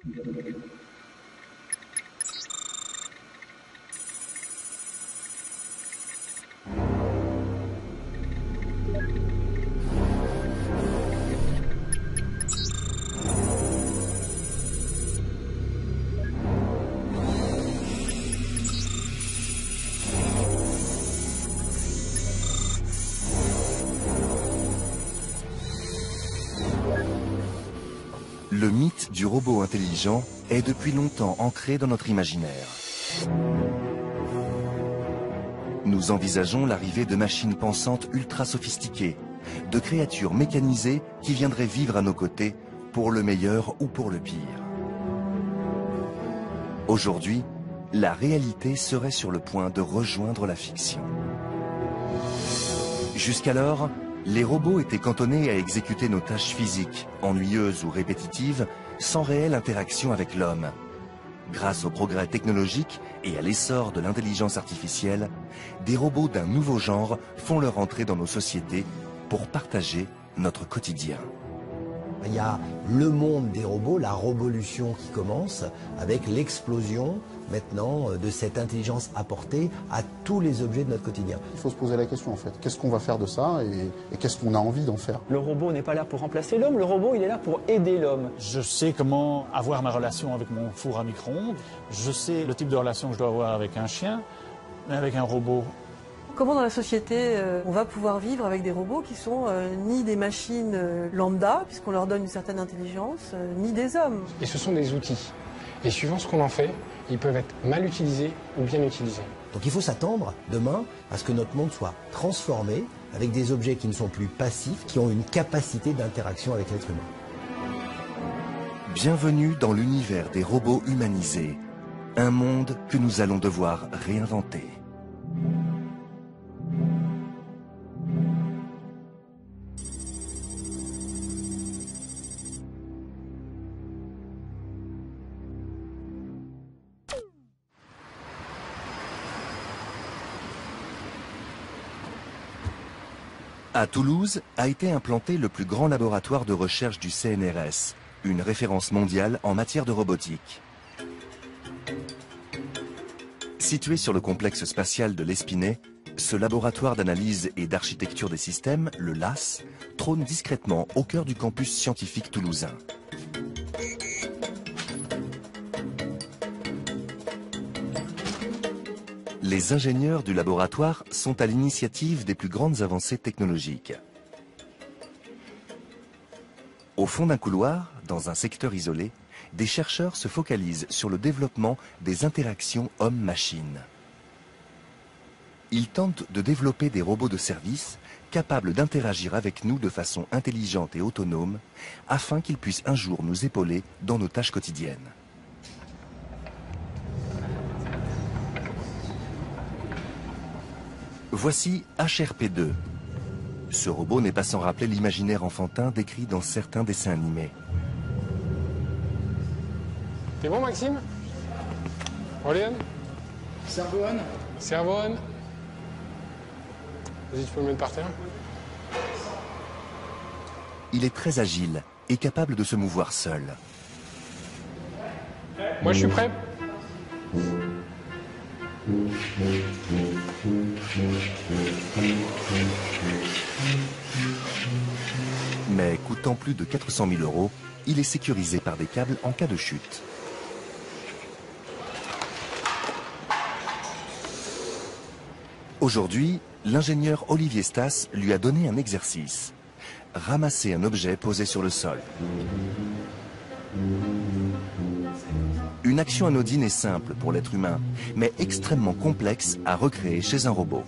Le mythe du robot intelligent est depuis longtemps ancré dans notre imaginaire. Nous envisageons l'arrivée de machines pensantes ultra sophistiquées, de créatures mécanisées qui viendraient vivre à nos côtés pour le meilleur ou pour le pire. Aujourd'hui, la réalité serait sur le point de rejoindre la fiction. Jusqu'alors, les robots étaient cantonnés à exécuter nos tâches physiques, ennuyeuses ou répétitives, sans réelle interaction avec l'homme. Grâce au progrès technologique et à l'essor de l'intelligence artificielle, des robots d'un nouveau genre font leur entrée dans nos sociétés pour partager notre quotidien. Il y a le monde des robots, la robolution qui commence avec l'explosion maintenant de cette intelligence apportée à tous les objets de notre quotidien. Il faut se poser la question en fait, qu'est-ce qu'on va faire de ça et qu'est-ce qu'on a envie d'en faire? Le robot n'est pas là pour remplacer l'homme, le robot il est là pour aider l'homme. Je sais comment avoir ma relation avec mon four à micro-ondes, je sais le type de relation que je dois avoir avec un chien, mais avec un robot. Comment dans la société on va pouvoir vivre avec des robots qui sont ni des machines lambda, puisqu'on leur donne une certaine intelligence, ni des hommes. Et ce sont des outils. Et suivant ce qu'on en fait, ils peuvent être mal utilisés ou bien utilisés. Donc il faut s'attendre demain à ce que notre monde soit transformé avec des objets qui ne sont plus passifs, qui ont une capacité d'interaction avec l'être humain. Bienvenue dans l'univers des robots humanisés, un monde que nous allons devoir réinventer. À Toulouse a été implanté le plus grand laboratoire de recherche du CNRS, une référence mondiale en matière de robotique. Situé sur le complexe spatial de l'Espinay, ce laboratoire d'analyse et d'architecture des systèmes, le LAS, trône discrètement au cœur du campus scientifique toulousain. Les ingénieurs du laboratoire sont à l'initiative des plus grandes avancées technologiques. Au fond d'un couloir, dans un secteur isolé, des chercheurs se focalisent sur le développement des interactions homme-machine. Ils tentent de développer des robots de service capables d'interagir avec nous de façon intelligente et autonome, afin qu'ils puissent un jour nous épauler dans nos tâches quotidiennes. Voici HRP2. Ce robot n'est pas sans rappeler l'imaginaire enfantin décrit dans certains dessins animés. T'es bon, Maxime? Orléane? Servoane? Servoane? Vas-y, tu peux le mettre par terre. Il est très agile et capable de se mouvoir seul. Moi, je suis prêt. Mais coûtant plus de 400 000 €, il est sécurisé par des câbles en cas de chute. Aujourd'hui, l'ingénieur Olivier Stas lui a donné un exercice. Ramasser un objet posé sur le sol. Une action anodine et simple pour l'être humain, mais extrêmement complexe à recréer chez un robot.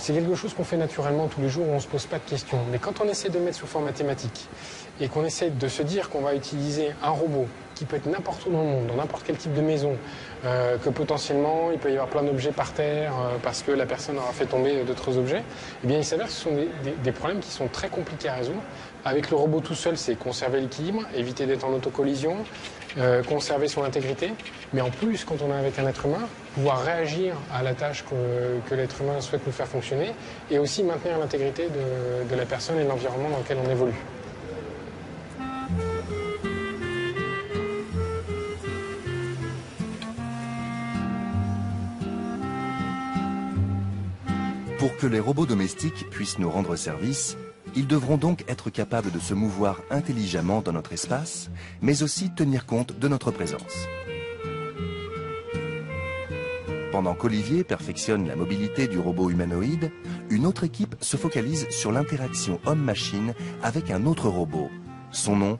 C'est quelque chose qu'on fait naturellement tous les jours, où on ne se pose pas de questions. Mais quand on essaie de mettre sous forme mathématique et qu'on essaie de se dire qu'on va utiliser un robot qui peut être n'importe où dans le monde, dans n'importe quel type de maison, que potentiellement il peut y avoir plein d'objets par terre parce que la personne aura fait tomber d'autres objets, eh bien il s'avère que ce sont des problèmes qui sont très compliqués à résoudre Avec le robot tout seul, c'est conserver l'équilibre, éviter d'être en autocollision, conserver son intégrité. Mais en plus, quand on est avec un être humain, pouvoir réagir à la tâche que l'être humain souhaite nous faire fonctionner et aussi maintenir l'intégrité de la personne et de l'environnement dans lequel on évolue. Pour que les robots domestiques puissent nous rendre service, ils devront donc être capables de se mouvoir intelligemment dans notre espace, mais aussi tenir compte de notre présence. Pendant qu'Olivier perfectionne la mobilité du robot humanoïde, une autre équipe se focalise sur l'interaction homme-machine avec un autre robot. Son nom,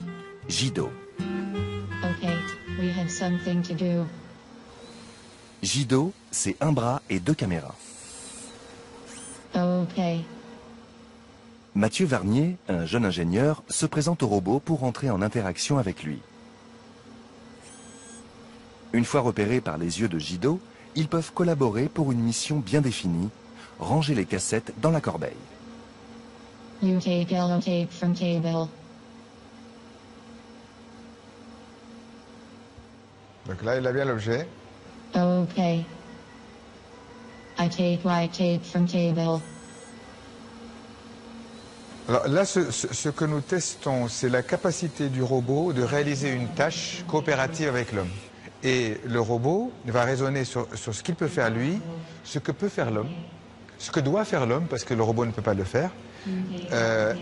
Jido. Okay, we have something to do. Jido, c'est un bras et 2 caméras. Okay. Mathieu Varnier, un jeune ingénieur, se présente au robot pour entrer en interaction avec lui. Une fois repérés par les yeux de Jido, ils peuvent collaborer pour une mission bien définie, ranger les cassettes dans la corbeille. You take yellow tape from table. Donc là, il a bien l'objet. Okay. I take white tape from table. Alors là, ce que nous testons, c'est la capacité du robot de réaliser une tâche coopérative avec l'homme. Et le robot va raisonner sur ce qu'il peut faire lui, ce que peut faire l'homme, ce que doit faire l'homme, parce que le robot ne peut pas le faire.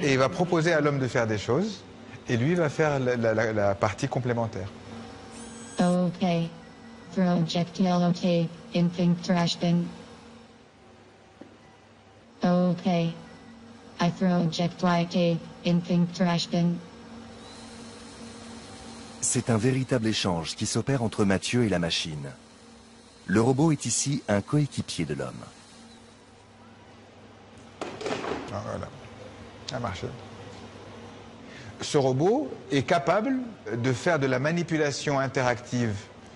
Et il va proposer à l'homme de faire des choses, et lui va faire la partie complémentaire. Okay. Project yellow tape in pink trash bin. Okay. I project white tape in pink trash bin. C'est un véritable échange qui s'opère entre Mathieu et la machine. Le robot est ici un coéquipier de l'homme. Ah, voilà, ça a marché. Ce robot est capable de faire de la manipulation interactive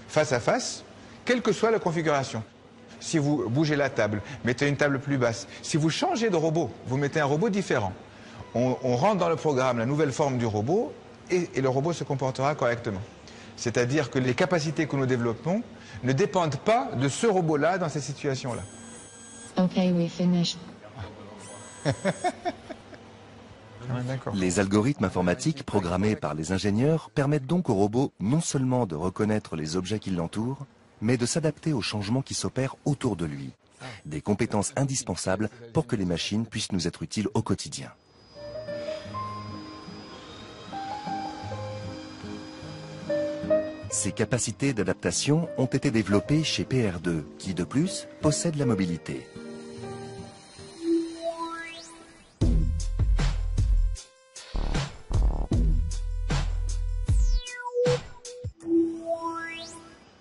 face à face, quelle que soit la configuration. Si vous bougez la table, mettez une table plus basse. Si vous changez de robot, vous mettez un robot différent. On rentre dans le programme la nouvelle forme du robot et le robot se comportera correctement. C'est-à-dire que les capacités que nous développons ne dépendent pas de ce robot-là dans ces situations-là. Okay, we finished. Les algorithmes informatiques programmés par les ingénieurs permettent donc au robot non seulement de reconnaître les objets qui l'entourent, mais de s'adapter aux changements qui s'opèrent autour de lui. Des compétences indispensables pour que les machines puissent nous être utiles au quotidien. Ces capacités d'adaptation ont été développées chez PR2, qui de plus possède la mobilité.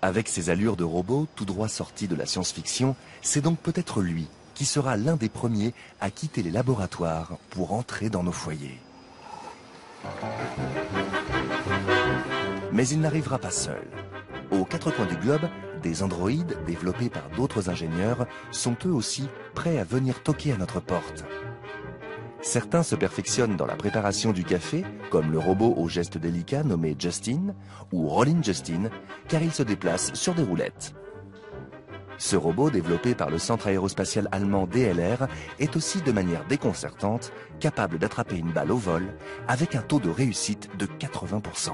Avec ses allures de robot tout droit sorti de la science-fiction, c'est donc peut-être lui qui sera l'un des premiers à quitter les laboratoires pour entrer dans nos foyers. Mais il n'arrivera pas seul. Aux 4 coins du globe, des androïdes développés par d'autres ingénieurs sont eux aussi prêts à venir toquer à notre porte. Certains se perfectionnent dans la préparation du café, comme le robot aux gestes délicats nommé Justin, ou Rollin' Justin, car il se déplace sur des roulettes. Ce robot, développé par le centre aérospatial allemand DLR, est aussi de manière déconcertante capable d'attraper une balle au vol avec un taux de réussite de 80%.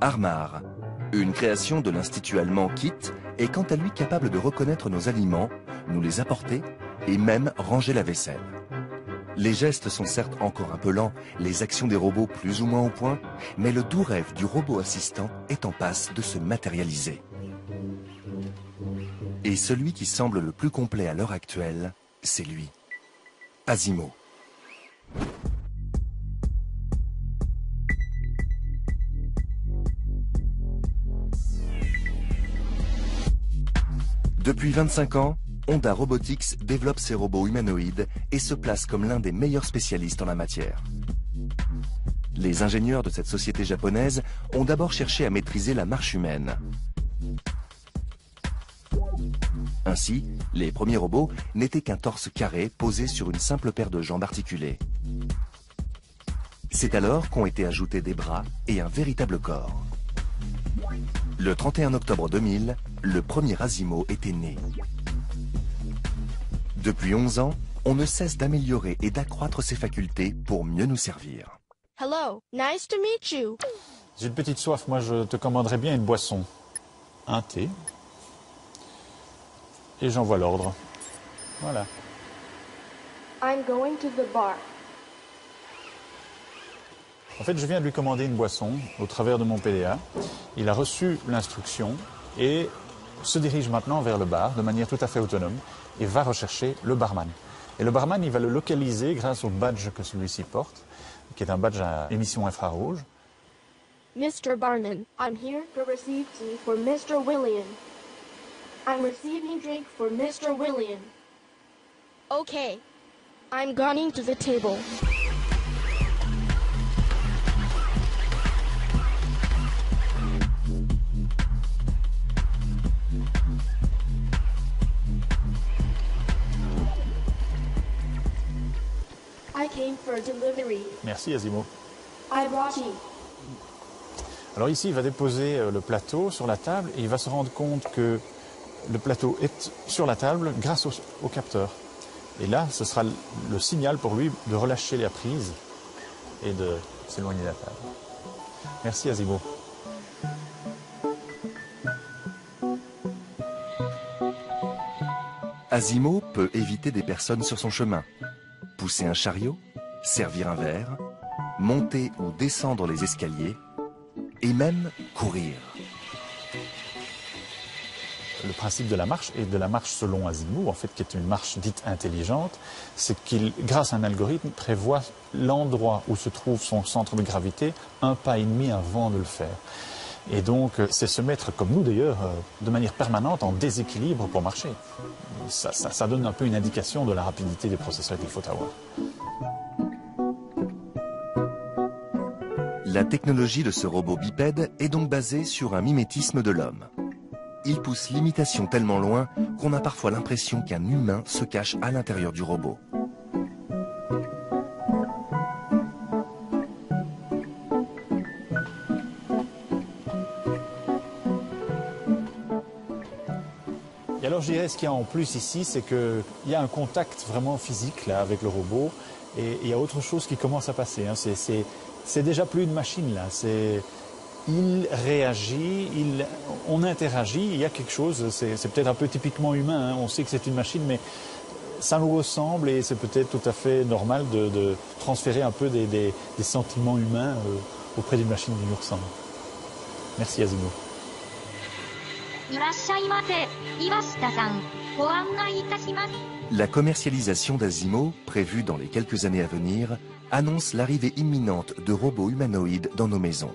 Armar, une création de l'Institut allemand KIT, est quant à lui capable de reconnaître nos aliments, nous les apporter et même ranger la vaisselle. Les gestes sont certes encore un peu lents, les actions des robots plus ou moins au point, mais le doux rêve du robot assistant est en passe de se matérialiser. Et celui qui semble le plus complet à l'heure actuelle, c'est lui, Asimo. Depuis 25 ans, Honda Robotics développe ses robots humanoïdes et se place comme l'un des meilleurs spécialistes en la matière. Les ingénieurs de cette société japonaise ont d'abord cherché à maîtriser la marche humaine. Ainsi, les premiers robots n'étaient qu'un torse carré posé sur une simple paire de jambes articulées. C'est alors qu'ont été ajoutés des bras et un véritable corps. Le 31 octobre 2000, le premier Asimo était né. Depuis 11 ans, on ne cesse d'améliorer et d'accroître ses facultés pour mieux nous servir. Hello, nice to meet you. J'ai une petite soif, moi je te commanderais bien une boisson. Un thé. Et j'envoie l'ordre. Voilà. I'm going to the bar. En fait, je viens de lui commander une boisson au travers de mon PDA. Il a reçu l'instruction et se dirige maintenant vers le bar de manière tout à fait autonome et va rechercher le barman. Et le barman, il va le localiser grâce au badge que celui-ci porte, qui est un badge à émission infrarouge. Mr. Barman, I'm here to receive tea for Mr. William. I'm receiving drink for Mr. William. Okay, I'm going to the table. I came for delivery. Merci Asimo. I brought tea. Alors ici, il va déposer le plateau sur la table et il va se rendre compte que le plateau est sur la table grâce au capteur. Et là, ce sera le signal pour lui de relâcher la prise et de s'éloigner de la table. Merci Asimo. Asimo peut éviter des personnes sur son chemin, pousser un chariot, servir un verre, monter ou descendre les escaliers et même courir. Le principe de la marche, et de la marche selon Asimo, en fait, qui est une marche dite intelligente, c'est qu'il, grâce à un algorithme, prévoit l'endroit où se trouve son centre de gravité 1 pas et demi avant de le faire. Et donc, c'est se mettre, comme nous d'ailleurs, de manière permanente en déséquilibre pour marcher. Ça donne un peu une indication de la rapidité des processeurs qu'il faut avoir. La technologie de ce robot bipède est donc basée sur un mimétisme de l'homme. Il pousse l'imitation tellement loin qu'on a parfois l'impression qu'un humain se cache à l'intérieur du robot. Et alors je dirais, ce qu'il y a en plus ici, c'est qu'il y a un contact vraiment physique là, avec le robot, et il y a autre chose qui commence à passer. Hein. C'est déjà plus une machine là. Il réagit, on interagit, il y a quelque chose, c'est peut-être un peu typiquement humain, hein. On sait que c'est une machine, mais ça nous ressemble et c'est peut-être tout à fait normal de transférer un peu des sentiments humains auprès d'une machine qui nous ressemble. Merci Asimo. La commercialisation d'Asimo, prévue dans les quelques années à venir, annonce l'arrivée imminente de robots humanoïdes dans nos maisons.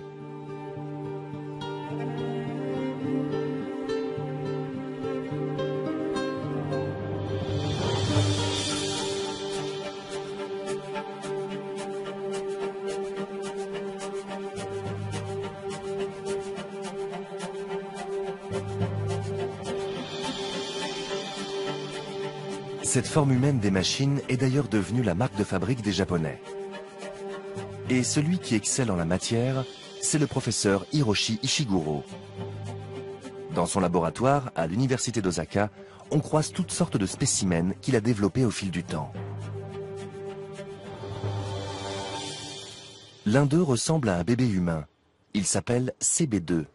Cette forme humaine des machines est d'ailleurs devenue la marque de fabrique des Japonais. Et celui qui excelle en la matière, c'est le professeur Hiroshi Ishiguro. Dans son laboratoire, à l'université d'Osaka, on croise toutes sortes de spécimens qu'il a développés au fil du temps. L'un d'eux ressemble à un bébé humain. Il s'appelle CB2.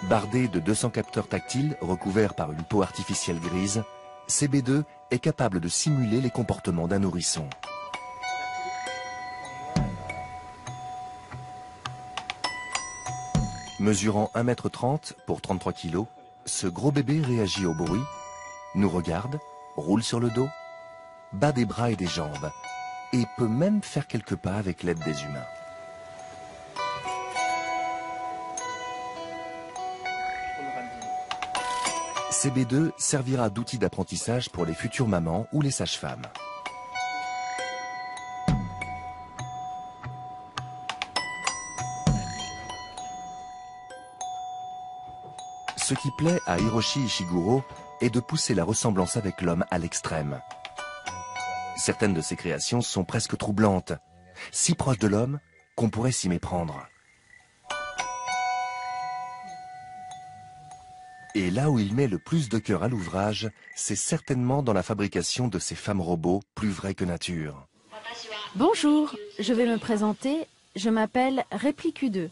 Bardé de 200 capteurs tactiles recouverts par une peau artificielle grise, CB2 est capable de simuler les comportements d'un nourrisson. Mesurant 1,30 m pour 33 kg, ce gros bébé réagit au bruit, nous regarde, roule sur le dos, bat des bras et des jambes, et peut même faire quelques pas avec l'aide des humains. CB2 servira d'outil d'apprentissage pour les futures mamans ou les sages-femmes. Ce qui plaît à Hiroshi Ishiguro est de pousser la ressemblance avec l'homme à l'extrême. Certaines de ses créations sont presque troublantes, si proches de l'homme qu'on pourrait s'y méprendre. Et là où il met le plus de cœur à l'ouvrage, c'est certainement dans la fabrication de ces femmes robots plus vraies que nature. Bonjour, je vais me présenter, je m'appelle Replicu2.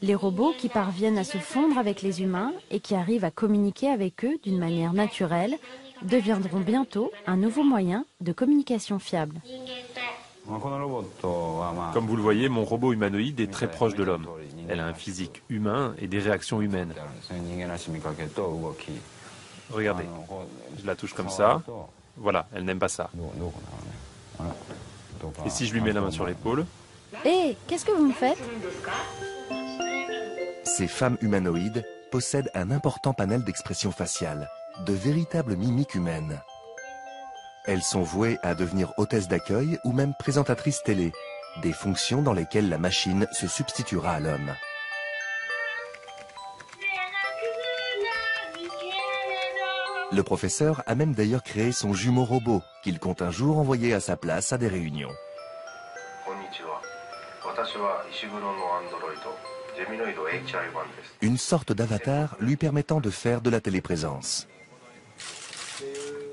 Les robots qui parviennent à se fondre avec les humains et qui arrivent à communiquer avec eux d'une manière naturelle deviendront bientôt un nouveau moyen de communication fiable. Comme vous le voyez, mon robot humanoïde est très proche de l'homme. Elle a un physique humain et des réactions humaines. Regardez, je la touche comme ça. Voilà, elle n'aime pas ça. Et si je lui mets la main sur l'épaule? Hé, qu'est-ce que vous me faites? Ces femmes humanoïdes possèdent un important panel d'expressions faciales, de véritables mimiques humaines. Elles sont vouées à devenir hôtesses d'accueil ou même présentatrices télé, des fonctions dans lesquelles la machine se substituera à l'homme. Le professeur a même d'ailleurs créé son jumeau robot, qu'il compte un jour envoyer à sa place à des réunions. Une sorte d'avatar lui permettant de faire de la téléprésence.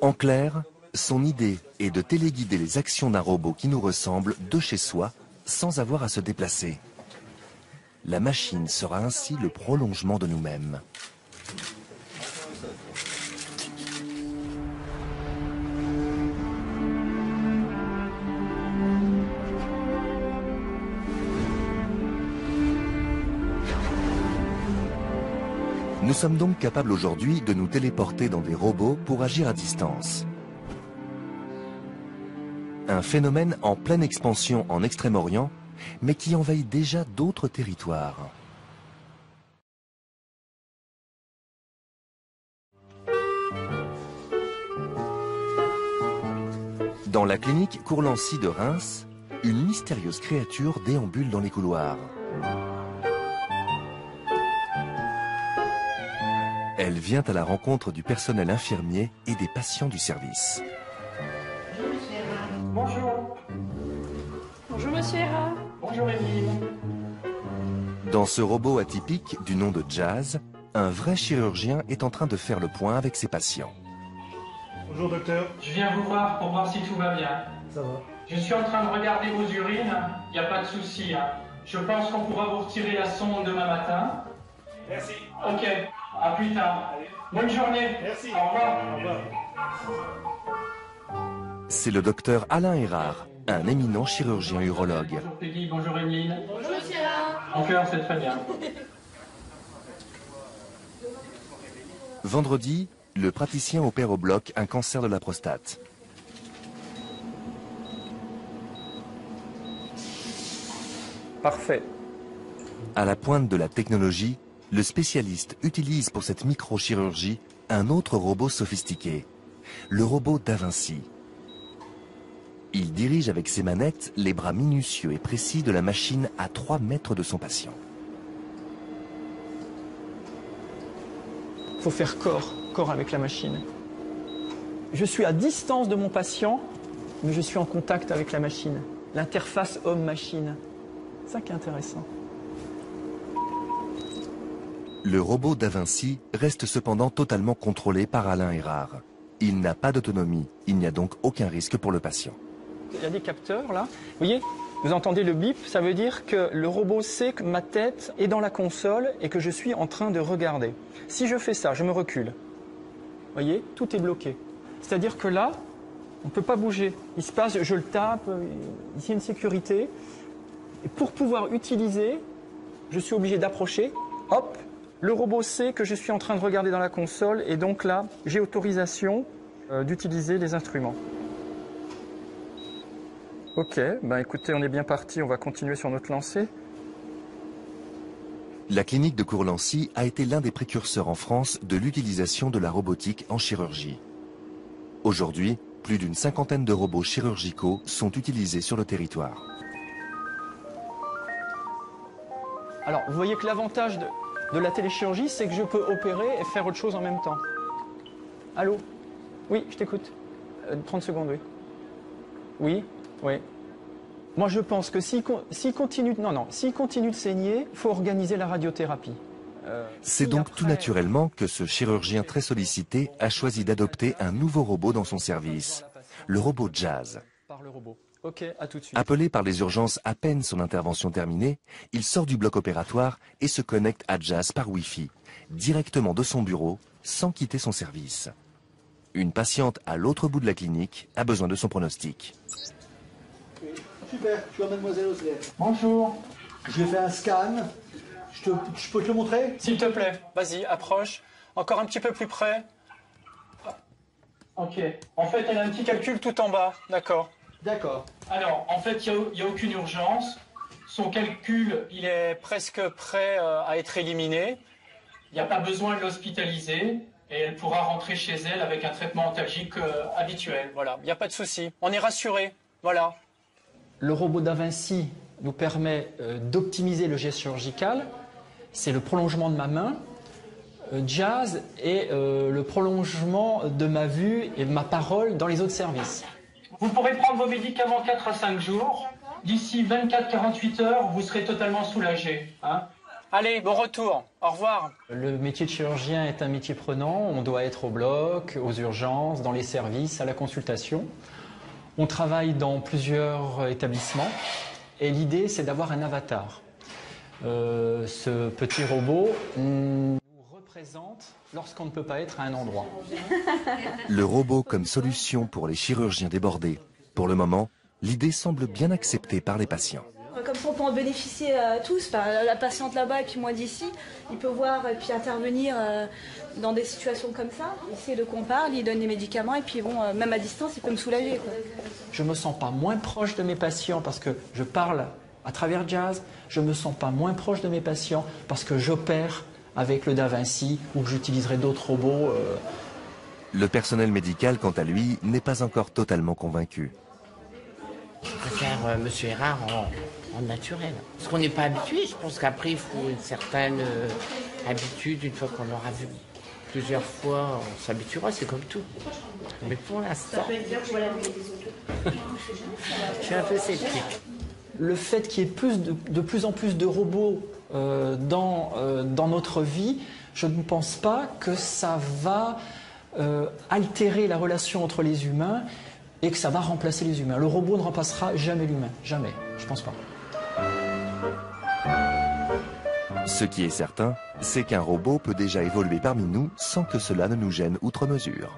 En clair, son idée est de téléguider les actions d'un robot qui nous ressemble de chez soi, sans avoir à se déplacer. La machine sera ainsi le prolongement de nous-mêmes. Nous sommes donc capables aujourd'hui de nous téléporter dans des robots pour agir à distance. Un phénomène en pleine expansion en Extrême-Orient, mais qui envahit déjà d'autres territoires. Dans la clinique Courlancy de Reims, une mystérieuse créature déambule dans les couloirs. Elle vient à la rencontre du personnel infirmier et des patients du service. Bonjour. Bonjour Monsieur Hera. Bonjour Émile. Dans ce robot atypique du nom de Jazz, un vrai chirurgien est en train de faire le point avec ses patients. Bonjour docteur. Je viens vous voir pour voir si tout va bien. Ça va. Je suis en train de regarder vos urines. Il n'y a pas de souci. Je pense qu'on pourra vous retirer la sonde demain matin. Merci. Ok. À plus tard. Bonne journée. Merci. Au revoir. Au revoir. C'est le docteur Alain Erard, un éminent chirurgien urologue. Bonjour Peggy, bonjour Emeline. Bonjour Monsieur Hera. Mon cœur, c'est très bien. Vendredi, le praticien opère au bloc un cancer de la prostate. Parfait. À la pointe de la technologie, le spécialiste utilise pour cette microchirurgie un autre robot sophistiqué, le robot Da Vinci. Il dirige avec ses manettes les bras minutieux et précis de la machine à 3 mètres de son patient. Il faut faire corps avec la machine. Je suis à distance de mon patient, mais je suis en contact avec la machine. L'interface homme-machine. C'est ça qui est intéressant. Le robot Da Vinci reste cependant totalement contrôlé par Alain Erard. Il n'a pas d'autonomie, il n'y a donc aucun risque pour le patient. Il y a des capteurs là. Vous voyez, vous entendez le bip, ça veut dire que le robot sait que ma tête est dans la console et que je suis en train de regarder. Si je fais ça, je me recule. Vous voyez, tout est bloqué. C'est-à-dire que là, on ne peut pas bouger. Il se passe, je le tape, ici il y a une sécurité. Et pour pouvoir utiliser, je suis obligé d'approcher. Hop, le robot sait que je suis en train de regarder dans la console et donc là, j'ai autorisation d'utiliser les instruments. Ok, ben écoutez, on est bien parti, on va continuer sur notre lancée. La clinique de Courlancy a été l'un des précurseurs en France de l'utilisation de la robotique en chirurgie. Aujourd'hui, plus d'une cinquantaine de robots chirurgicaux sont utilisés sur le territoire. Alors, vous voyez que l'avantage de la téléchirurgie, c'est que je peux opérer et faire autre chose en même temps. Allô? Oui, je t'écoute. 30 secondes, oui. Oui, oui. Moi, je pense que s'il continue de saigner, il faut organiser la radiothérapie. C'est donc tout naturellement que ce chirurgien très sollicité a choisi d'adopter un nouveau robot dans son service, le robot Jazz. Ok, à tout de suite. Appelé par les urgences à peine son intervention terminée, il sort du bloc opératoire et se connecte à Jazz par Wi-Fi, directement de son bureau, sans quitter son service. Une patiente à l'autre bout de la clinique a besoin de son pronostic. Super, je suis mademoiselle Osler. Bonjour. J'ai fait un scan. Je peux te le montrer? S'il te plaît, vas-y, approche. Encore un petit peu plus près. Ok. En fait, elle a un petit calcul tout en bas. D'accord. D'accord. Alors, en fait, il n'y a aucune urgence. Son calcul, il est presque prêt à être éliminé. Il n'y a pas besoin de l'hospitaliser. Et elle pourra rentrer chez elle avec un traitement antalgique habituel. Voilà, il n'y a pas de souci. On est rassuré. Voilà. Le robot Da Vinci nous permet d'optimiser le geste chirurgical. C'est le prolongement de ma main. Jazz est le prolongement de ma vue et de ma parole dans les autres services. Vous pourrez prendre vos médicaments 4 à 5 jours. D'ici 24-48 heures, vous serez totalement soulagé. Hein? Allez, bon retour. Au revoir. Le métier de chirurgien est un métier prenant. On doit être au bloc, aux urgences, dans les services, à la consultation. On travaille dans plusieurs établissements. Et l'idée, c'est d'avoir un avatar. Ce petit robot nous représente lorsqu'on ne peut pas être à un endroit. Le robot comme solution pour les chirurgiens débordés. Pour le moment, l'idée semble bien acceptée par les patients. Comme ça, on peut en bénéficier tous. Enfin, la patiente là-bas et puis moi d'ici, il peut voir et puis intervenir dans des situations comme ça. Il sait de quoi on parle, il donne des médicaments et puis bon, même à distance, il peut me soulager, quoi. Je me sens pas moins proche de mes patients parce que je parle à travers Jazz. Je me sens pas moins proche de mes patients parce que j'opère avec le Da Vinci ou que j'utiliserai d'autres robots. Le personnel médical, quant à lui, n'est pas encore totalement convaincu. Je préfère Monsieur Erard en naturel. Parce qu'on n'est pas habitué, je pense qu'après il faut une certaine habitude, une fois qu'on l'aura vu plusieurs fois, on s'habituera, c'est comme tout. Mais pour l'instant, je suis un peu sceptique. Le fait qu'il y ait de plus en plus de robots dans notre vie, je ne pense pas que ça va altérer la relation entre les humains et que ça va remplacer les humains. Le robot ne remplacera jamais l'humain. Jamais. Je ne pense pas. Ce qui est certain, c'est qu'un robot peut déjà évoluer parmi nous sans que cela ne nous gêne outre mesure.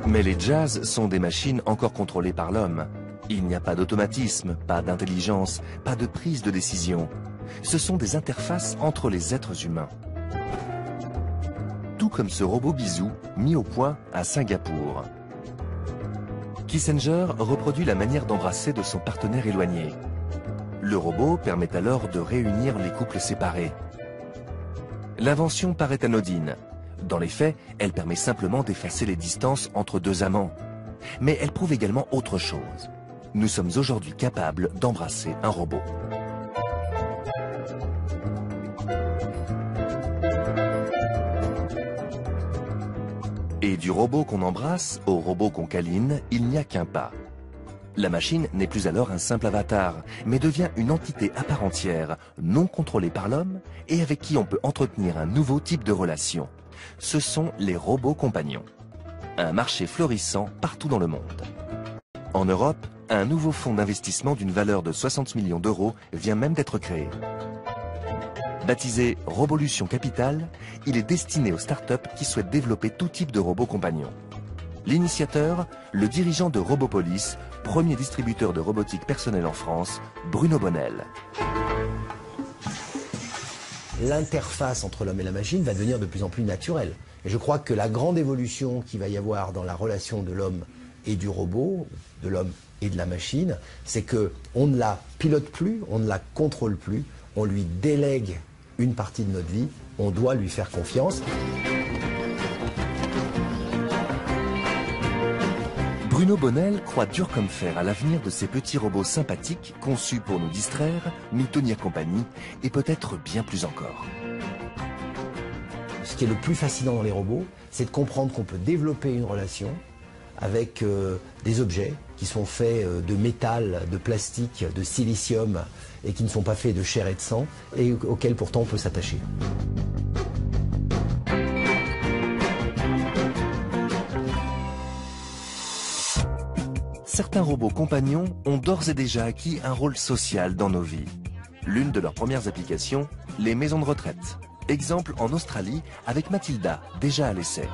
Mais les Jazz sont des machines encore contrôlées par l'homme. Il n'y a pas d'automatisme, pas d'intelligence, pas de prise de décision. Ce sont des interfaces entre les êtres humains. Tout comme ce robot bisou mis au point à Singapour. Kissinger reproduit la manière d'embrasser de son partenaire éloigné. Le robot permet alors de réunir les couples séparés. L'invention paraît anodine. Dans les faits, elle permet simplement d'effacer les distances entre deux amants. Mais elle prouve également autre chose. Nous sommes aujourd'hui capables d'embrasser un robot. Et du robot qu'on embrasse au robot qu'on câline, il n'y a qu'un pas. La machine n'est plus alors un simple avatar, mais devient une entité à part entière, non contrôlée par l'homme et avec qui on peut entretenir un nouveau type de relation. Ce sont les robots compagnons. Un marché florissant partout dans le monde. En Europe, un nouveau fonds d'investissement d'une valeur de 60 millions d'euros vient même d'être créé. Baptisé Robolution Capital, il est destiné aux startups qui souhaitent développer tout type de robots compagnons. L'initiateur, le dirigeant de Robopolis, premier distributeur de robotique personnelle en France, Bruno Bonnel. L'interface entre l'homme et la machine va devenir de plus en plus naturelle. Et je crois que la grande évolution qu'il va y avoir dans la relation de l'homme et du robot, de l'homme et de la machine, c'est qu'on ne la pilote plus, on ne la contrôle plus, on lui délègue une partie de notre vie, on doit lui faire confiance. Bruno Bonnel croit dur comme fer à l'avenir de ces petits robots sympathiques conçus pour nous distraire, nous tenir compagnie et peut-être bien plus encore. Ce qui est le plus fascinant dans les robots, c'est de comprendre qu'on peut développer une relation avec des objets qui sont faits de métal, de plastique, de silicium et qui ne sont pas faits de chair et de sang et auxquels pourtant on peut s'attacher. Certains robots compagnons ont d'ores et déjà acquis un rôle social dans nos vies. L'une de leurs premières applications, les maisons de retraite. Exemple en Australie avec Mathilda, déjà à l'essai.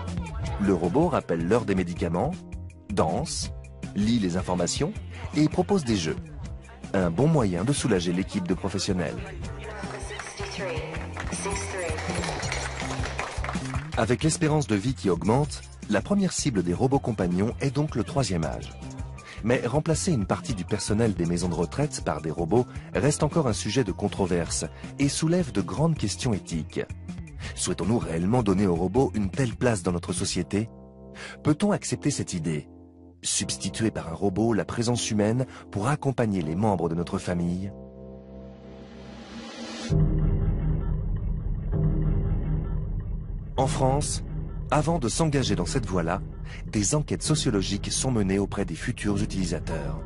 Le robot rappelle l'heure des médicaments, danse, lit les informations et propose des jeux. Un bon moyen de soulager l'équipe de professionnels. Avec l'espérance de vie qui augmente, la première cible des robots compagnons est donc le 3e âge. Mais remplacer une partie du personnel des maisons de retraite par des robots reste encore un sujet de controverse et soulève de grandes questions éthiques. Souhaitons-nous réellement donner aux robots une telle place dans notre société? Peut-on accepter cette idée? Substituer par un robot la présence humaine pour accompagner les membres de notre famille? En France, avant de s'engager dans cette voie-là, des enquêtes sociologiques sont menées auprès des futurs utilisateurs.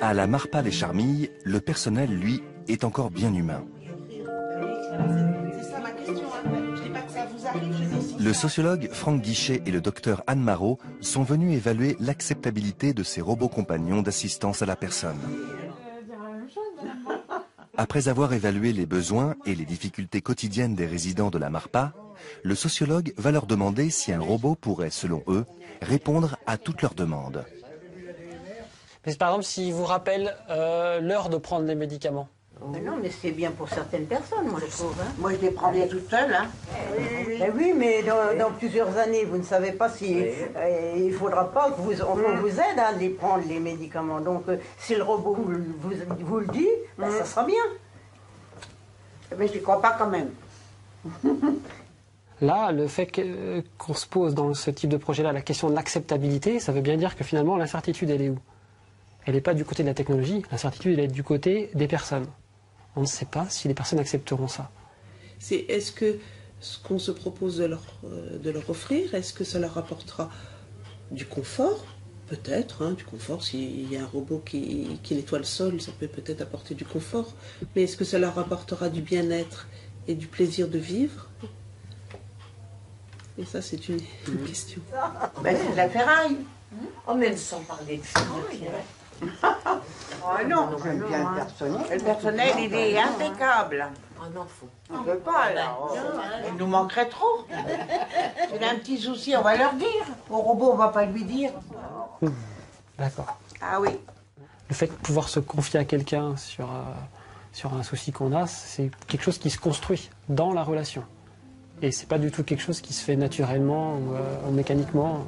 À la Marpa les Charmilles, le personnel, lui, est encore bien humain. Le sociologue Franck Guichet et le docteur Anne Marot sont venus évaluer l'acceptabilité de ces robots compagnons d'assistance à la personne. Après avoir évalué les besoins et les difficultés quotidiennes des résidents de la Marpa, le sociologue va leur demander si un robot pourrait, selon eux, répondre à toutes leurs demandes. Mais par exemple, s'il vous rappelle l'heure de prendre les médicaments. Mais non, mais c'est bien pour certaines personnes, moi je trouve. Hein. Moi je les prends bien toute seule. Hein. Oui, mais dans plusieurs années, vous ne savez pas si il ne faudra pas qu'on vous aide à les prendre, les médicaments. Donc si le robot vous le dit, ben, ça sera bien. Mais je n'y crois pas quand même. Là, le fait qu'on se pose dans ce type de projet-là la question de l'acceptabilité, ça veut bien dire que finalement l'incertitude, elle est où? Elle n'est pas du côté de la technologie, l'incertitude, elle est du côté des personnes. On ne sait pas si les personnes accepteront ça. Est-ce que ce qu'on se propose de leur offrir, est-ce que ça leur apportera du confort? Peut-être, hein, du confort. S'il y a un robot qui nettoie le sol, ça peut peut-être apporter du confort. Mais est-ce que ça leur apportera du bien-être et du plaisir de vivre? Et ça, c'est une question. Ben, c'est de la ferraille. Oh, même sans parler de ferraille. Oh non, j'aime bien le personnel. Le personnel, il est impeccable. Oh non, on ne peut pas, là. Il nous manquerait trop. S'il a un petit souci, on va leur dire. Au robot, on ne va pas lui dire. D'accord. Ah oui. Le fait de pouvoir se confier à quelqu'un sur un souci qu'on a, c'est quelque chose qui se construit dans la relation. Et c'est pas du tout quelque chose qui se fait naturellement ou mécaniquement.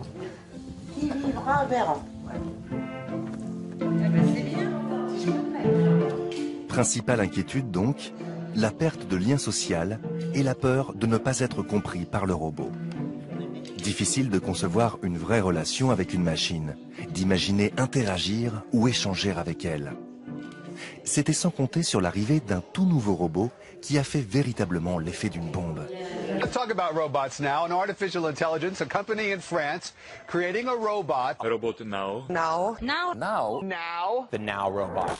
Qui vivra verra. Principale inquiétude donc, la perte de lien social et la peur de ne pas être compris par le robot. Difficile de concevoir une vraie relation avec une machine, d'imaginer interagir ou échanger avec elle. C'était sans compter sur l'arrivée d'un tout nouveau robot qui a fait véritablement l'effet d'une bombe. Let's talk about robots now. An artificial intelligence, a company in France, creating a robot. A robot now. Now. Now. Now. Now. The Now robot.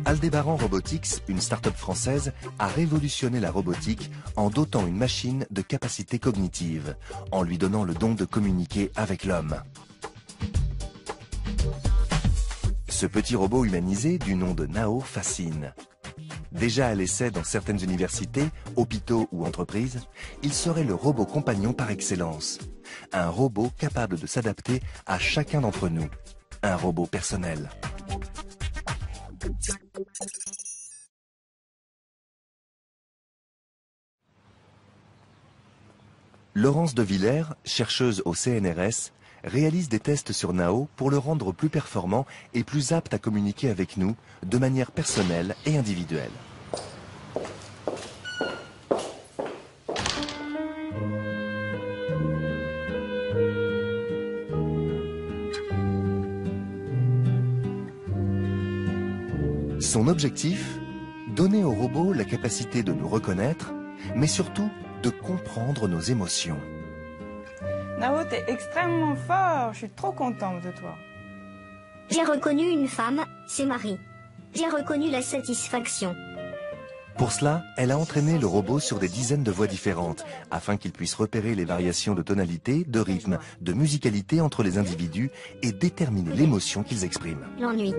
Aldébaran Robotics, une start-up française, a révolutionné la robotique en dotant une machine de capacités cognitives, en lui donnant le don de communiquer avec l'homme. Ce petit robot humanisé du nom de Nao fascine. Déjà à l'essai dans certaines universités, hôpitaux ou entreprises, il serait le robot compagnon par excellence. Un robot capable de s'adapter à chacun d'entre nous. Un robot personnel. Laurence de Villers, chercheuse au CNRS, réalise des tests sur Nao pour le rendre plus performant et plus apte à communiquer avec nous de manière personnelle et individuelle. Son objectif ? Donner au robot la capacité de nous reconnaître, mais surtout de comprendre nos émotions. Nao, t'es extrêmement fort, je suis trop contente de toi. J'ai reconnu une femme, c'est Marie. J'ai reconnu la satisfaction. Pour cela, elle a entraîné le robot sur des dizaines de voix différentes, afin qu'il puisse repérer les variations de tonalité, de rythme, de musicalité entre les individus et déterminer l'émotion qu'ils expriment. L'ennui.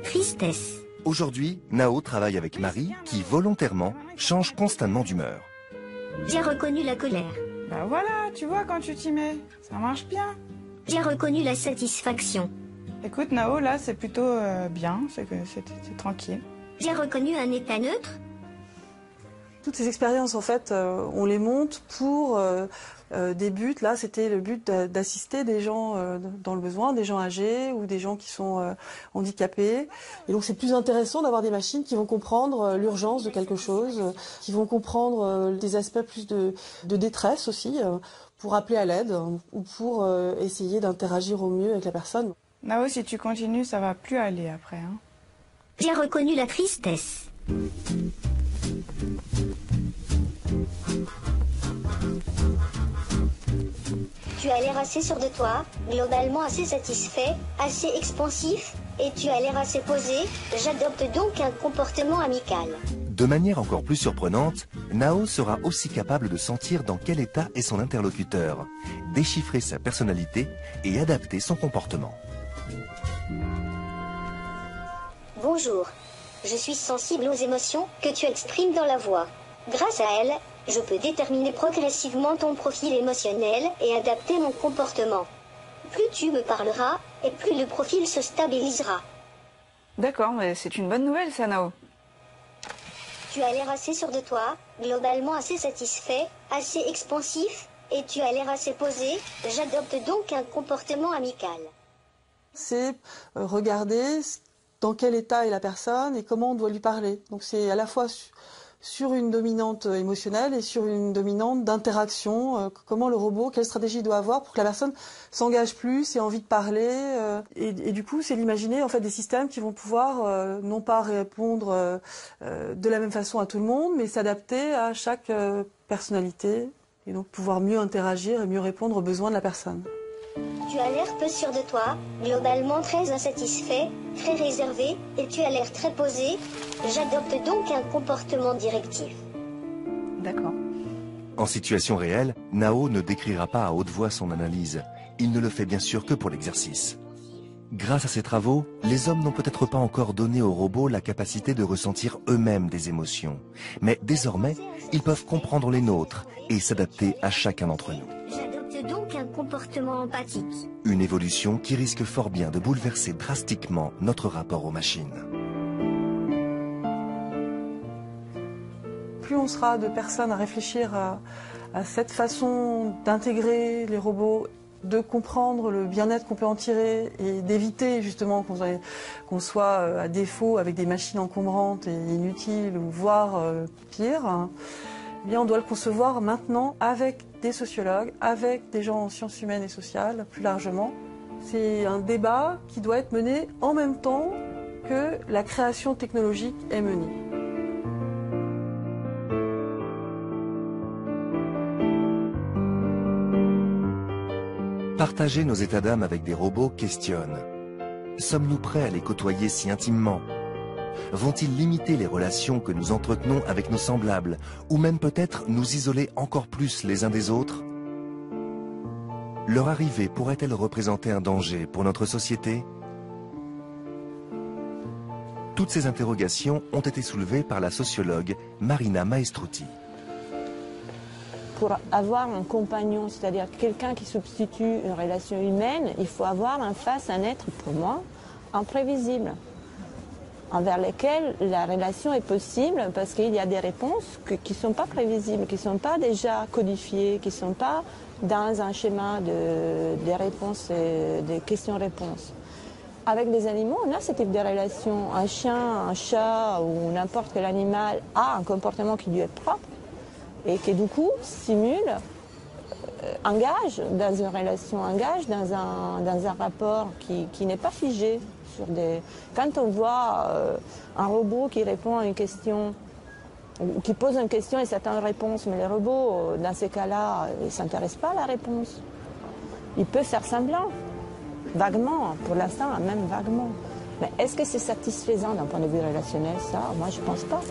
Tristesse. Aujourd'hui, Nao travaille avec Marie, qui volontairement change constamment d'humeur. J'ai reconnu la colère. Bah voilà, tu vois quand tu t'y mets, ça marche bien. J'ai reconnu la satisfaction. Écoute Nao, là c'est plutôt bien, c'est tranquille. J'ai reconnu un état neutre. Toutes ces expériences, en fait, on les monte pour des buts. Là, c'était le but d'assister des gens dans le besoin, des gens âgés ou des gens qui sont handicapés. Et donc, c'est plus intéressant d'avoir des machines qui vont comprendre l'urgence de quelque chose, qui vont comprendre des aspects plus de détresse aussi, pour appeler à l'aide ou pour essayer d'interagir au mieux avec la personne. Nao, si tu continues, ça va plus aller après. Hein. J'ai reconnu la tristesse. Tu as l'air assez sûr de toi, globalement assez satisfait, assez expansif, et tu as l'air assez posé. J'adopte donc un comportement amical. De manière encore plus surprenante, Nao sera aussi capable de sentir dans quel état est son interlocuteur, déchiffrer sa personnalité et adapter son comportement. Bonjour, je suis sensible aux émotions que tu exprimes dans la voix. Grâce à elle, je peux déterminer progressivement ton profil émotionnel et adapter mon comportement. Plus tu me parleras, et plus le profil se stabilisera. D'accord, mais c'est une bonne nouvelle ça, Nao. Tu as l'air assez sûr de toi, globalement assez satisfait, assez expansif, et tu as l'air assez posé. J'adopte donc un comportement amical. C'est regarder dans quel état est la personne et comment on doit lui parler. Donc c'est à la fois sur une dominante émotionnelle et sur une dominante d'interaction, comment le robot, quelle stratégie il doit avoir pour que la personne s'engage plus, ait envie de parler. Et du coup, c'est l'imaginer en fait des systèmes qui vont pouvoir non pas répondre de la même façon à tout le monde, mais s'adapter à chaque personnalité et donc pouvoir mieux interagir et mieux répondre aux besoins de la personne. Tu as l'air peu sûr de toi, globalement très insatisfait, très réservé, et tu as l'air très posé. J'adopte donc un comportement directif. D'accord. En situation réelle, Nao ne décrira pas à haute voix son analyse. Il ne le fait bien sûr que pour l'exercice. Grâce à ces travaux, les hommes n'ont peut-être pas encore donné aux robots la capacité de ressentir eux-mêmes des émotions. Mais désormais, ils peuvent comprendre les nôtres et s'adapter à chacun d'entre nous. J'adopte donc un comportement empathique. Une évolution qui risque fort bien de bouleverser drastiquement notre rapport aux machines. Plus on sera de personnes à réfléchir à cette façon d'intégrer les robots, de comprendre le bien-être qu'on peut en tirer et d'éviter justement qu'on soit à défaut avec des machines encombrantes et inutiles ou voire pire, hein, eh bien on doit le concevoir maintenant avec des sociologues, avec des gens en sciences humaines et sociales plus largement. C'est un débat qui doit être mené en même temps que la création technologique est menée. Partager nos états d'âme avec des robots questionne. Sommes-nous prêts à les côtoyer si intimement? Vont-ils limiter les relations que nous entretenons avec nos semblables, ou même peut-être nous isoler encore plus les uns des autres? Leur arrivée pourrait-elle représenter un danger pour notre société? Toutes ces interrogations ont été soulevées par la sociologue Marina Maestruti. Pour avoir un compagnon, c'est-à-dire quelqu'un qui substitue une relation humaine, il faut avoir en face un être, pour moi, imprévisible, envers lequel la relation est possible parce qu'il y a des réponses qui ne sont pas prévisibles, qui ne sont pas déjà codifiées, qui ne sont pas dans un schéma des réponses, des questions-réponses. Avec les animaux, on a ce type de relation. Un chien, un chat ou n'importe quel animal a un comportement qui lui est propre et qui du coup simule, engage dans une relation, engage dans un rapport qui n'est pas figé. Quand on voit un robot qui répond à une question, qui pose une question et s'attend à une réponse, mais le robot, dans ces cas-là, il ne s'intéresse pas à la réponse. Il peut faire semblant, vaguement, pour l'instant, même vaguement. Mais est-ce que c'est satisfaisant d'un point de vue relationnel, ça? Moi, je ne pense pas.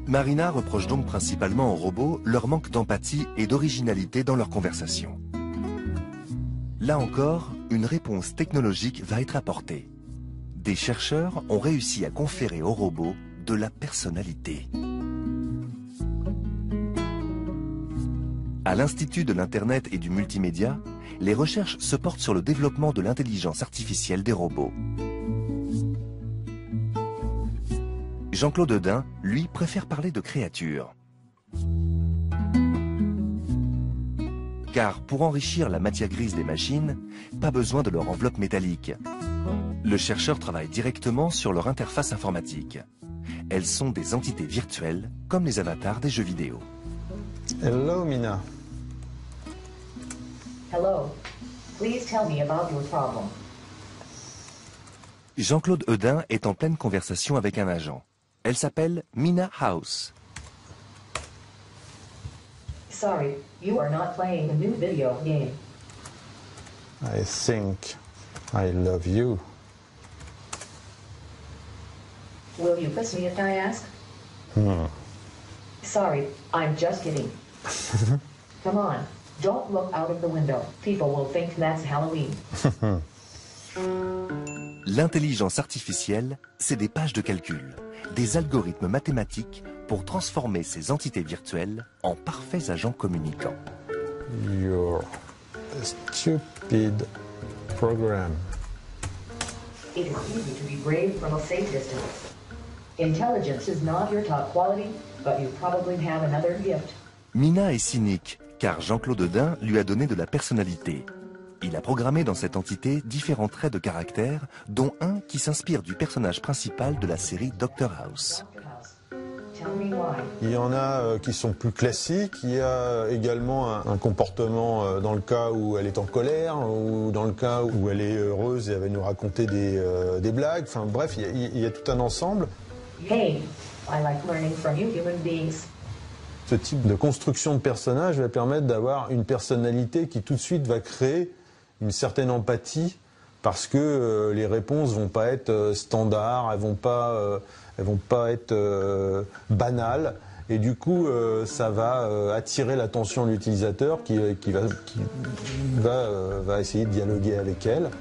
Marina reproche donc principalement aux robots leur manque d'empathie et d'originalité dans leur conversation. Là encore, une réponse technologique va être apportée. Des chercheurs ont réussi à conférer aux robots de la personnalité. À l'Institut de l'Internet et du Multimédia, les recherches se portent sur le développement de l'intelligence artificielle des robots. Jean-Claude Eudin, lui, préfère parler de créatures. Car pour enrichir la matière grise des machines, pas besoin de leur enveloppe métallique. Le chercheur travaille directement sur leur interface informatique. Elles sont des entités virtuelles, comme les avatars des jeux vidéo. Hello, Mina. Hello. Please tell me about your problem. Jean-Claude Eudin est en pleine conversation avec un agent. Elle s'appelle Mina House. Sorry, you are not playing a new video game. I think I love you. Will you kiss me if I ask? Sorry, I'm just kidding. Come on, don't look out of the window. People will think that's Halloween. L'intelligence artificielle, c'est des pages de calcul, des algorithmes mathématiques pour transformer ces entités virtuelles en parfaits agents communicants. You're a stupid program. It is easy to be brave from a safe distance. Intelligence is not your top quality, but you probably have another gift. Mina est cynique, car Jean-Claude Eudin lui a donné de la personnalité. Il a programmé dans cette entité différents traits de caractère, dont un qui s'inspire du personnage principal de la série Dr House. Il y en a qui sont plus classiques, il y a également un comportement dans le cas où elle est en colère, ou dans le cas où elle est heureuse et elle va nous raconter des blagues, enfin bref, il y a tout un ensemble. Hey, I like learning from you human beings. Ce type de construction de personnage va permettre d'avoir une personnalité qui tout de suite va créer une certaine empathie parce que les réponses vont pas être standards, elles vont pas être banales et du coup ça va attirer l'attention de l'utilisateur qui va essayer de dialoguer avec elle.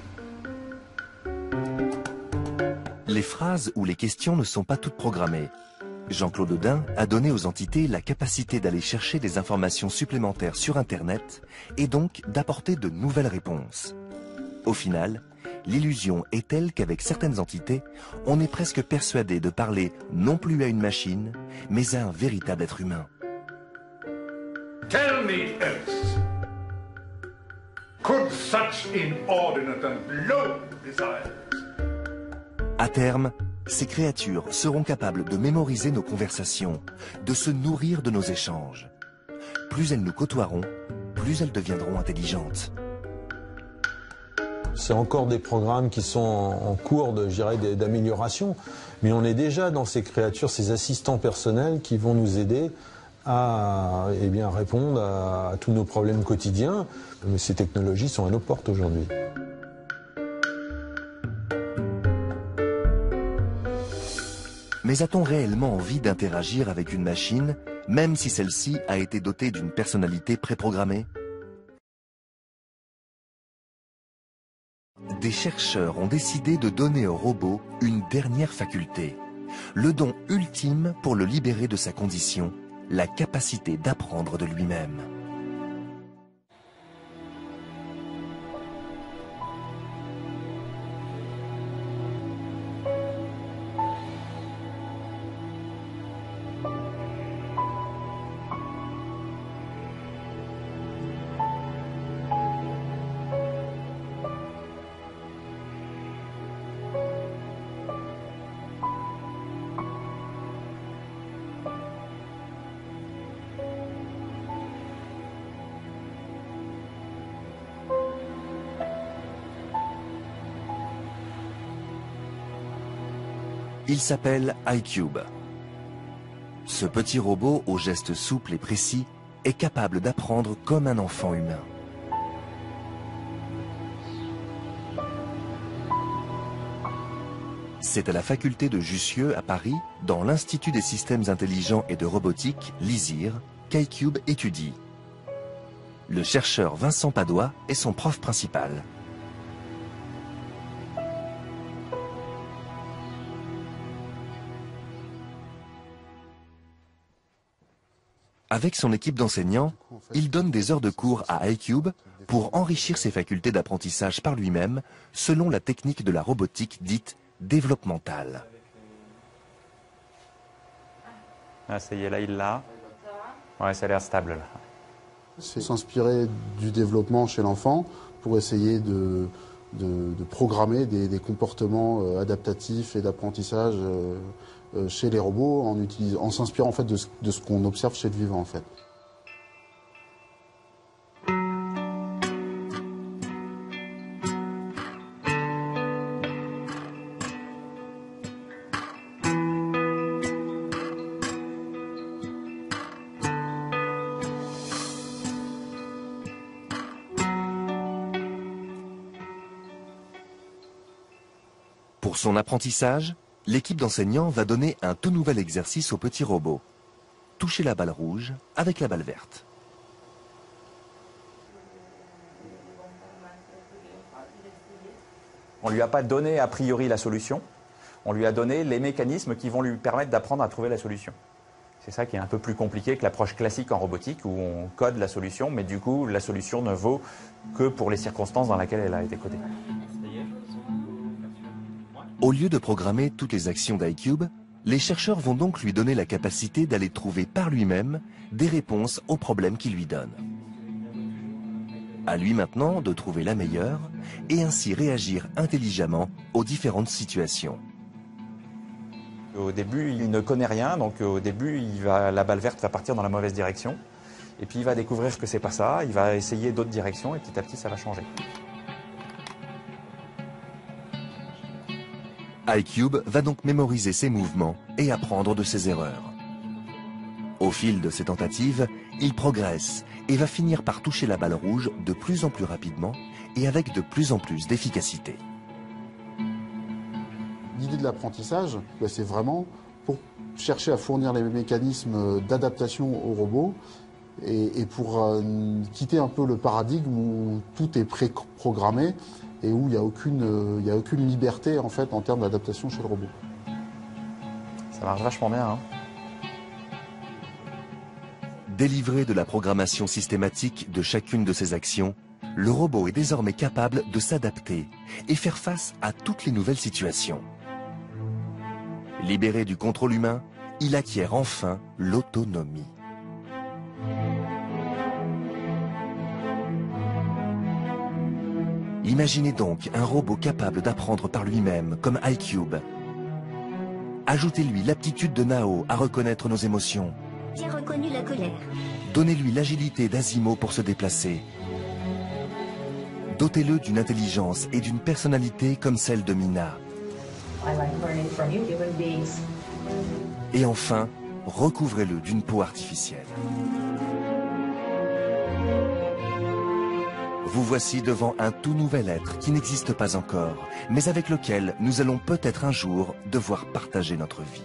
Les phrases ou les questions ne sont pas toutes programmées. Jean-Claude Eudin a donné aux entités la capacité d'aller chercher des informations supplémentaires sur Internet et donc d'apporter de nouvelles réponses. Au final, l'illusion est telle qu'avec certaines entités, on est presque persuadé de parler non plus à une machine, mais à un véritable être humain. Tell me else. Could such inordinate and low desires? À terme, ces créatures seront capables de mémoriser nos conversations, de se nourrir de nos échanges. Plus elles nous côtoieront, plus elles deviendront intelligentes. C'est encore des programmes qui sont en cours d'amélioration, mais on est déjà dans ces créatures, ces assistants personnels qui vont nous aider à répondre à tous nos problèmes quotidiens. Mais ces technologies sont à nos portes aujourd'hui. Mais a-t-on réellement envie d'interagir avec une machine, même si celle-ci a été dotée d'une personnalité préprogrammée? Des chercheurs ont décidé de donner au robot une dernière faculté, le don ultime pour le libérer de sa condition, la capacité d'apprendre de lui-même. Il s'appelle iCube. Ce petit robot aux gestes souples et précis est capable d'apprendre comme un enfant humain. C'est à la faculté de Jussieu à Paris, dans l'Institut des systèmes intelligents et de robotique, l'ISIR, qu'iCube étudie. Le chercheur Vincent Padois est son prof principal. Avec son équipe d'enseignants, il donne des heures de cours à iCube pour enrichir ses facultés d'apprentissage par lui-même selon la technique de la robotique dite développementale. Ah, ça y est, là, il l'a. Ouais, ça a l'air stable, là. C'est s'inspirer du développement chez l'enfant pour essayer de programmer des comportements adaptatifs et d'apprentissage chez les robots en s'inspirant en fait de ce qu'on observe chez le vivant en fait. Pour son apprentissage, l'équipe d'enseignants va donner un tout nouvel exercice au petit robot. Toucher la balle rouge avec la balle verte. On ne lui a pas donné a priori la solution, on lui a donné les mécanismes qui vont lui permettre d'apprendre à trouver la solution. C'est ça qui est un peu plus compliqué que l'approche classique en robotique où on code la solution, mais du coup la solution ne vaut que pour les circonstances dans lesquelles elle a été codée. Au lieu de programmer toutes les actions d'iCube, les chercheurs vont donc lui donner la capacité d'aller trouver par lui-même des réponses aux problèmes qu'il lui donne. À lui maintenant de trouver la meilleure et ainsi réagir intelligemment aux différentes situations. Au début, il ne connaît rien, donc au début, la balle verte va partir dans la mauvaise direction. Et puis il va découvrir que c'est pas ça, il va essayer d'autres directions et petit à petit, ça va changer. iCube va donc mémoriser ses mouvements et apprendre de ses erreurs. Au fil de ses tentatives, il progresse et va finir par toucher la balle rouge de plus en plus rapidement et avec de plus en plus d'efficacité. L'idée de l'apprentissage, c'est vraiment pour chercher à fournir les mécanismes d'adaptation au robot et pour quitter un peu le paradigme où tout est préprogrammé et où il n'y a aucune liberté en fait en termes d'adaptation chez le robot. Ça marche vachement bien, hein. Délivré de la programmation systématique de chacune de ses actions, le robot est désormais capable de s'adapter et faire face à toutes les nouvelles situations. Libéré du contrôle humain, il acquiert enfin l'autonomie. Imaginez donc un robot capable d'apprendre par lui-même, comme iCube. Ajoutez-lui l'aptitude de Nao à reconnaître nos émotions. J'ai reconnu la colère. Donnez-lui l'agilité d'Asimo pour se déplacer. Dotez-le d'une intelligence et d'une personnalité comme celle de Mina. I like learning from you human beings. Et enfin, recouvrez-le d'une peau artificielle. Vous voici devant un tout nouvel être qui n'existe pas encore, mais avec lequel nous allons peut-être un jour devoir partager notre vie.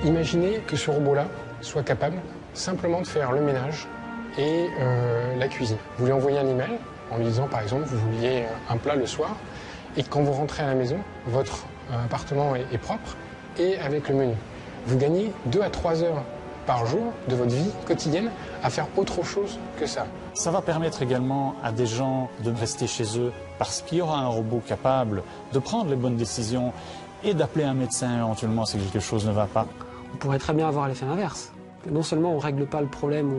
Imaginez que ce robot-là soit capable simplement de faire le ménage et la cuisine. Vous lui envoyez un email en lui disant par exemple vous vouliez un plat le soir et quand vous rentrez à la maison, votre appartement est propre et avec le menu. Vous gagnez 2 à 3 heures par jour de votre vie quotidienne à faire autre chose que ça. Ça va permettre également à des gens de rester chez eux parce qu'il y aura un robot capable de prendre les bonnes décisions et d'appeler un médecin éventuellement si quelque chose ne va pas. On pourrait très bien avoir l'effet inverse. Non seulement on ne règle pas le problème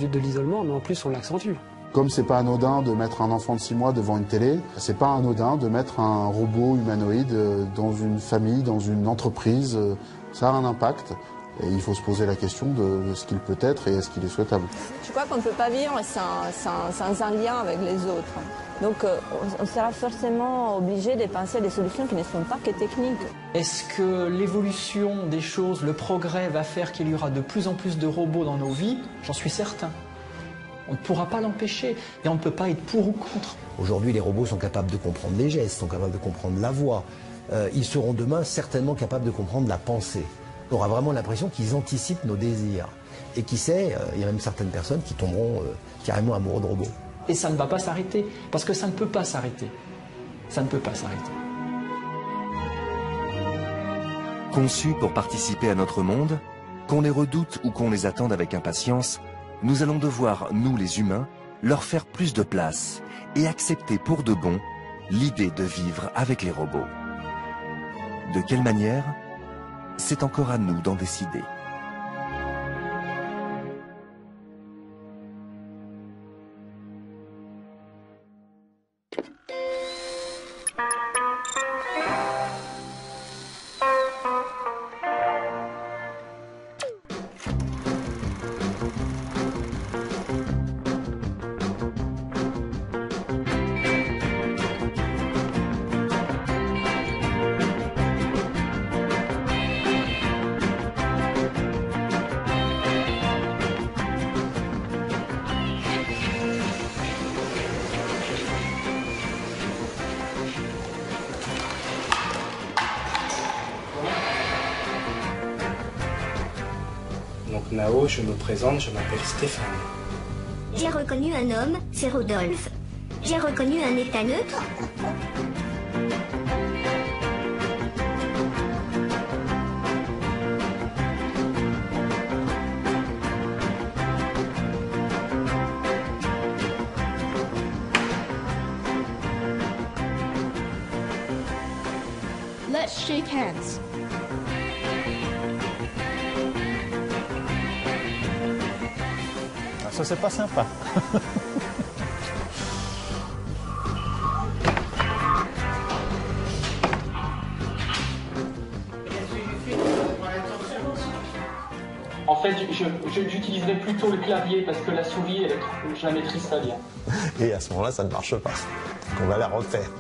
de l'isolement, mais en plus on l'accentue. Comme c'est pas anodin de mettre un enfant de 6 mois devant une télé, c'est pas anodin de mettre un robot humanoïde dans une famille, dans une entreprise. Ça a un impact et il faut se poser la question de ce qu'il peut être et est-ce qu'il est souhaitable. Je crois qu'on ne peut pas vivre sans un lien avec les autres. Donc on sera forcément obligé de penser à des solutions qui ne sont pas que techniques. Est-ce que l'évolution des choses, le progrès va faire qu'il y aura de plus en plus de robots dans nos vies? J'en suis certain. On ne pourra pas l'empêcher et on ne peut pas être pour ou contre. Aujourd'hui, les robots sont capables de comprendre les gestes, sont capables de comprendre la voix. Ils seront demain certainement capables de comprendre la pensée. On aura vraiment l'impression qu'ils anticipent nos désirs. Et qui sait, il y a même certaines personnes qui tomberont carrément amoureux de robots. Et ça ne va pas s'arrêter, parce que ça ne peut pas s'arrêter. Ça ne peut pas s'arrêter. Conçus pour participer à notre monde, qu'on les redoute ou qu'on les attende avec impatience, nous allons devoir, nous les humains, leur faire plus de place et accepter pour de bon l'idée de vivre avec les robots. De quelle manière? C'est encore à nous d'en décider. Donc Nao, je me présente, je m'appelle Stéphane. J'ai reconnu un homme, c'est Rodolphe. J'ai reconnu un état neutre. Let's shake hands. Ça, c'est pas sympa. En fait, j'utiliserai plutôt le clavier parce que la souris, je la maîtrise pas bien. Et à ce moment-là, ça ne marche pas. Donc on va la refaire.